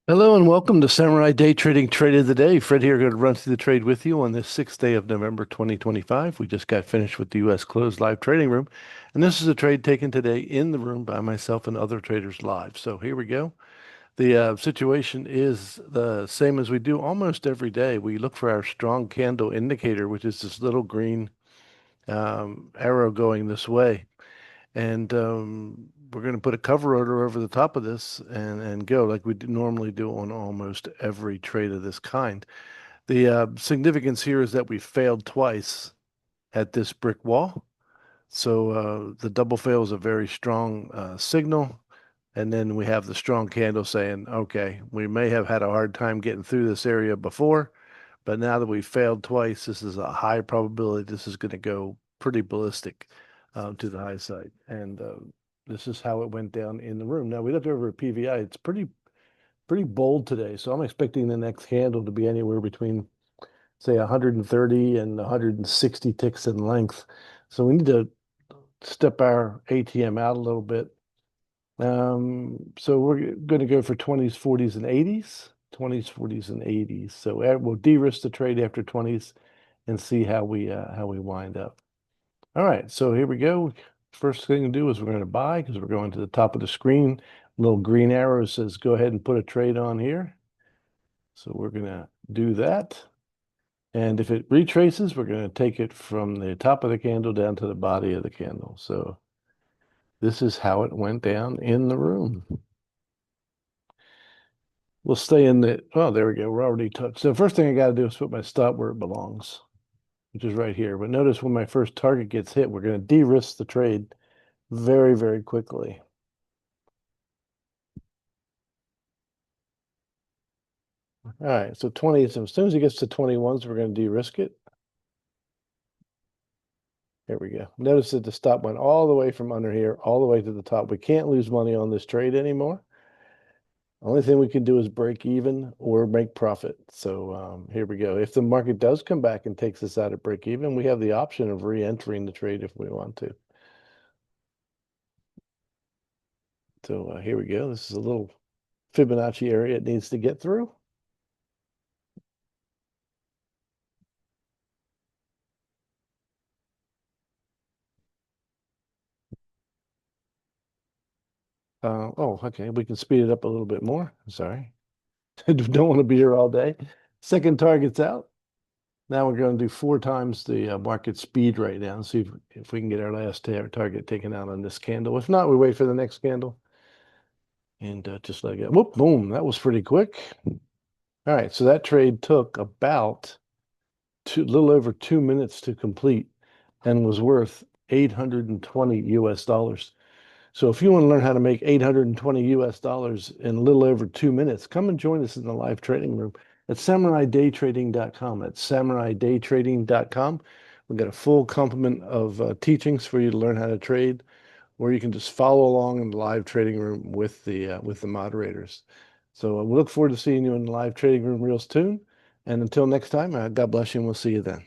Hello and welcome to Samurai Day Trading Trade of the Day. Fred here, going to run through the trade with you on this sixth day of November 2025. We just got finished with the U.S. closed live trading room, and this is a trade taken today in the room by myself and other traders live. So here we go. The situation is the same as we do almost every day. We look for our strong candle indicator, which is this little green arrow going this way. And we're going to put a cover order over the top of this and go like we normally do on almost every trade of this kind. The significance here is that we failed twice at this brick wall. So the double fail is a very strong signal. And then we have the strong candle saying, okay, we may have had a hard time getting through this area before, but now that we failed twice, this is a high probability this is going to go pretty ballistic to the high side. And this is how it went down in the room. Now we looked over at PVI. It's pretty bold today. So I'm expecting the next candle to be anywhere between, say, 130 and 160 ticks in length. So we need to step our ATM out a little bit. So we're going to go for 20s, 40s, and 80s. 20s, 40s, and 80s. So we'll de-risk the trade after 20s and see how we wind up. All right, so here we go. First thing to do is we're going to buy because we're going to the top of the screen. Little green arrow says go ahead and put a trade on here. So we're going to do that. And if it retraces, we're going to take it from the top of the candle down to the body of the candle. So this is how it went down in the room. We'll stay in the, oh, there we go. We're already touched. So first thing I got to do is put my stop where it belongs, which is right here. But notice when my first target gets hit, we're going to de-risk the trade very, very quickly. All right, so 20, so as soon as it gets to 21s, we're going to de-risk it. Here we go. Notice that the stop went all the way from under here, all the way to the top. We can't lose money on this trade anymore. Only thing we can do is break even or make profit. So here we go. If the market does come back and takes us out at break even, we have the option of re-entering the trade if we want to. So here we go. This is a little Fibonacci area it needs to get through. Oh, okay. We can speed it up a little bit more. Sorry. Don't want to be here all day. Second target's out. Now we're going to do 4 times the market speed right now and see if we can get our last target taken out on this candle. If not, we wait for the next candle. And just like that. Whoop, boom. That was pretty quick. All right. So that trade took about a little over 2 minutes to complete and was worth 820 US dollars. So if you want to learn how to make 820 US dollars in a little over 2 minutes, come and join us in the live trading room at samuraidaytrading.com. That's samuraidaytrading.com. We've got a full complement of teachings for you to learn how to trade, or you can just follow along in the live trading room with the moderators. So we look forward to seeing you in the live trading room real soon. And until next time, God bless you, and we'll see you then.